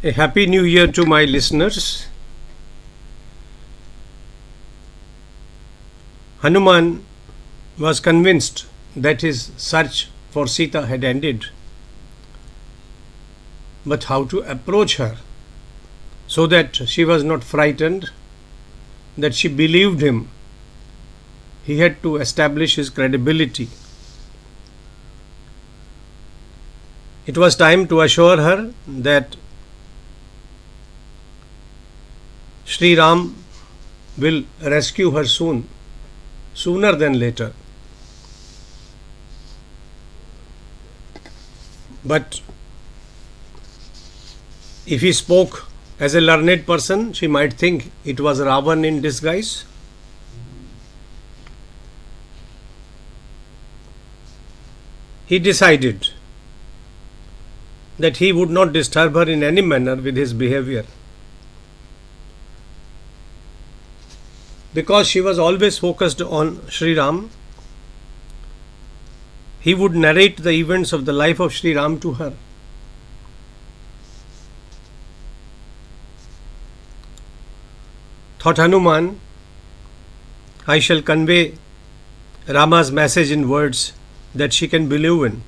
A happy new year to my listeners. Hanuman was convinced that his search for Sita had ended. But how to approach her so that she was not frightened, that she believed him? He had to establish his credibility. It was time to assure her that Sri Ram will rescue her soon, sooner than later. But if he spoke as a learned person, she might think it was Ravan in disguise. He decided that he would not disturb her in any manner with his behavior, because she was always focused on Sri Ram. He would narrate the events of the life of Sri Ram to her. Thought Hanuman, I shall convey Rama's message in words that she can believe in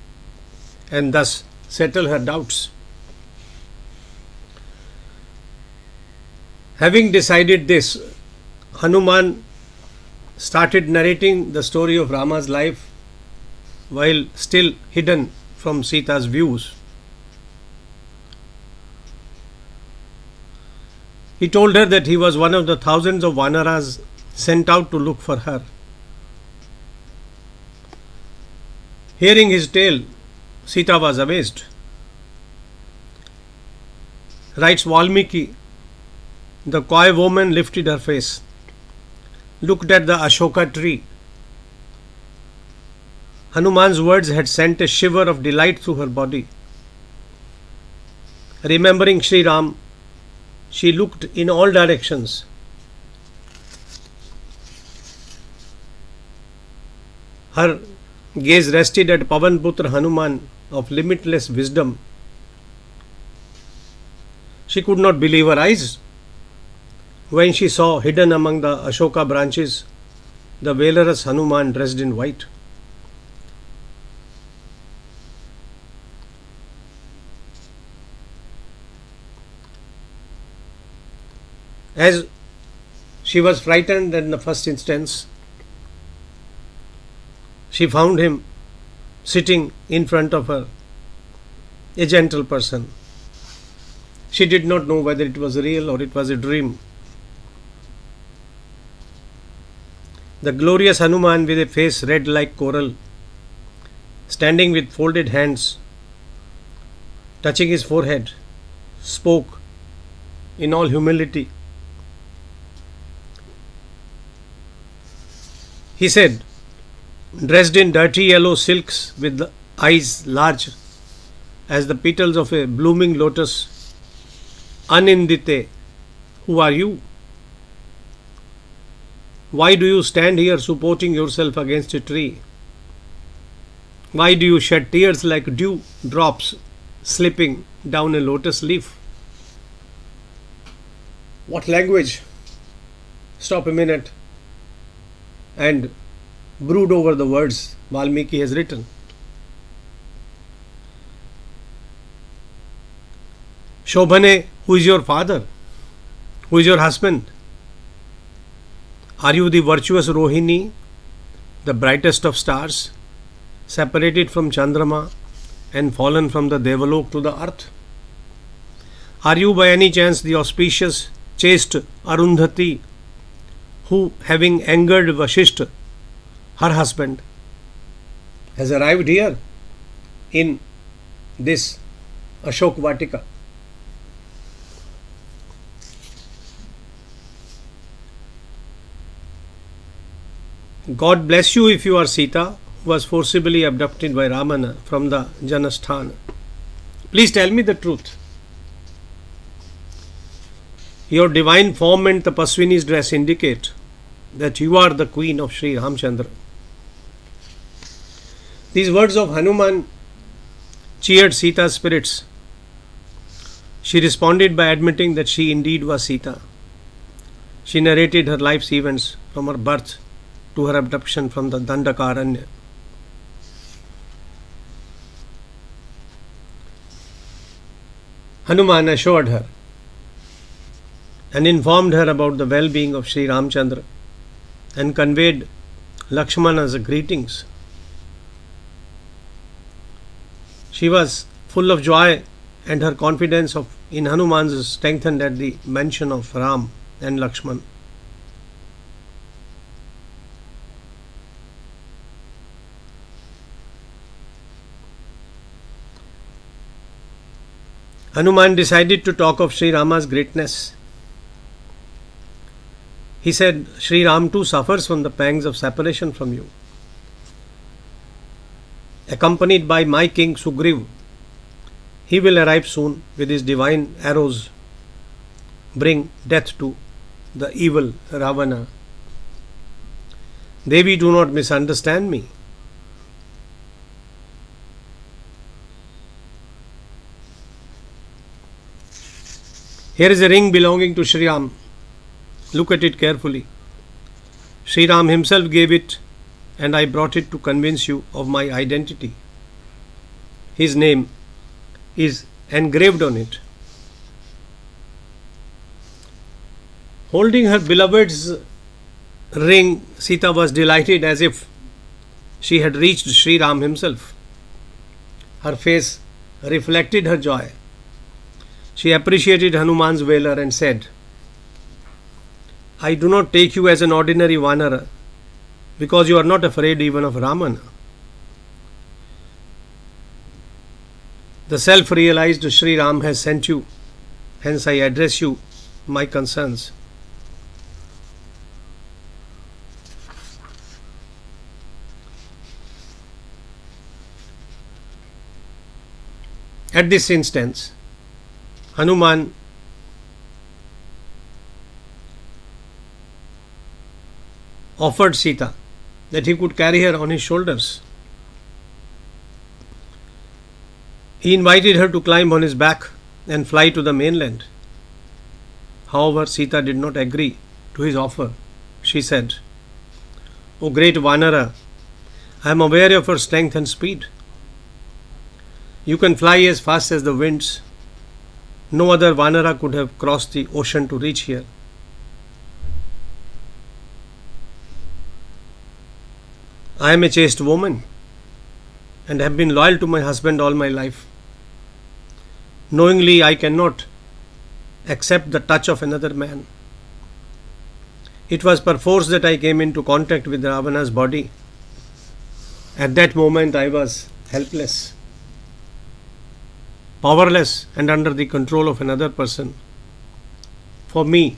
and thus settle her doubts. Having decided this, Hanuman started narrating the story of Rama's life while still hidden from Sita's views. He told her that he was one of the thousands of Vanaras sent out to look for her. Hearing his tale, Sita was amazed. Writes Valmiki, the coy woman lifted her face, looked at the Ashoka tree. Hanuman's words had sent a shiver of delight through her body. Remembering Sri Ram, she looked in all directions. Her gaze rested at Pavanputra Hanuman of limitless wisdom. She could not believe her eyes when she saw hidden among the Ashoka branches the valorous Hanuman dressed in white. As she was frightened in the first instance, she found him sitting in front of her, a gentle person. She did not know whether it was real or it was a dream. The glorious Hanuman with a face red like coral, standing with folded hands, touching his forehead, spoke in all humility. He said, dressed in dirty yellow silks with the eyes large as the petals of a blooming lotus, Anindite, who are you? Why do you stand here supporting yourself against a tree? Why do you shed tears like dew drops slipping down a lotus leaf? What language? Stop a minute and brood over the words Valmiki has written. Shobhane, who is your father? Who is your husband? Are you the virtuous Rohini, the brightest of stars, separated from Chandrama and fallen from the Devalok to the earth? Are you by any chance the auspicious, chaste Arundhati, who, having angered Vasishtha, her husband, has arrived here in this Ashok Vatika? God bless you if you are Sita, who was forcibly abducted by Ramana from the Janasthana. Please tell me the truth. Your divine form and Tapaswini's dress indicate that you are the queen of Sri Ramchandra. These words of Hanuman cheered Sita's spirits. She responded by admitting that she indeed was Sita. She narrated her life's events from her birth to her abduction from the Dandakaranya. Hanuman assured her and informed her about the well-being of Sri Ramchandra and conveyed Lakshmana's greetings. She was full of joy, and her confidence in Hanuman's strengthened at the mention of Ram and Lakshman. Hanuman decided to talk of Sri Rama's greatness. He said, Sri Ram too suffers from the pangs of separation from you. Accompanied by my king Sugriv, he will arrive soon with his divine arrows, bring death to the evil Ravana. Devi, do not misunderstand me. Here is a ring belonging to Sri Ram. Look at it carefully. Sri Ram himself gave it, and I brought it to convince you of my identity. His name is engraved on it. Holding her beloved's ring, Sita was delighted as if she had reached Sri Ram himself. Her face reflected her joy. She appreciated Hanuman's valor and said, I do not take you as an ordinary Vanara because you are not afraid even of Ramana. The self-realized Sri Ram has sent you, hence I address you my concerns. At this instance, Hanuman offered Sita that he could carry her on his shoulders. He invited her to climb on his back and fly to the mainland. However, Sita did not agree to his offer. She said, O great Vanara, I am aware of your strength and speed. You can fly as fast as the winds. No other Vanara could have crossed the ocean to reach here. I am a chaste woman and have been loyal to my husband all my life. Knowingly, I cannot accept the touch of another man. It was perforce that I came into contact with Ravana's body. At that moment, I was helpless, powerless, and under the control of another person. For me,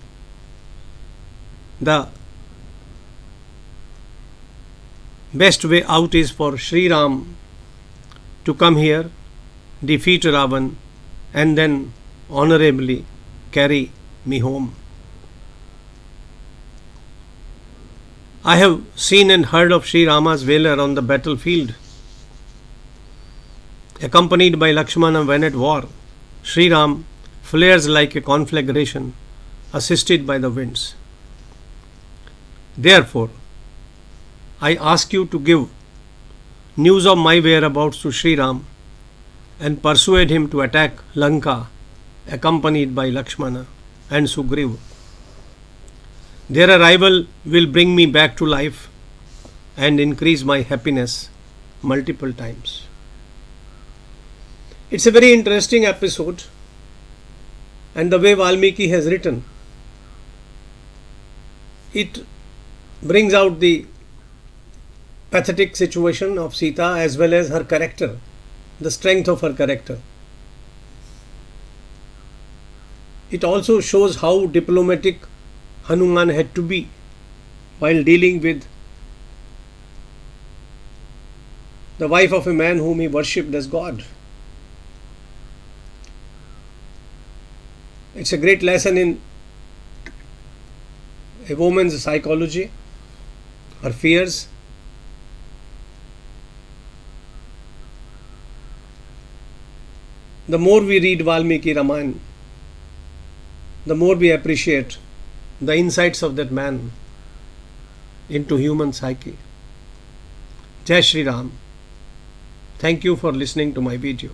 the best way out is for Sri Ram to come here, defeat Ravan, and then honorably carry me home. I have seen and heard of Sri Rama's valor on the battlefield. Accompanied by Lakshmana when at war, Sri Ram flares like a conflagration, assisted by the winds. Therefore, I ask you to give news of my whereabouts to Sri Ram and persuade him to attack Lanka, accompanied by Lakshmana and Sugriv. Their arrival will bring me back to life and increase my happiness multiple times. It's a very interesting episode, and the way Valmiki has written, it brings out the pathetic situation of Sita as well as her character, the strength of her character. It also shows how diplomatic Hanuman had to be while dealing with the wife of a man whom he worshipped as God. It's a great lesson in a woman's psychology, her fears. The more we read Valmiki Ramayana, the more we appreciate the insights of that man into human psyche. Jai Shri Ram. Thank you for listening to my video.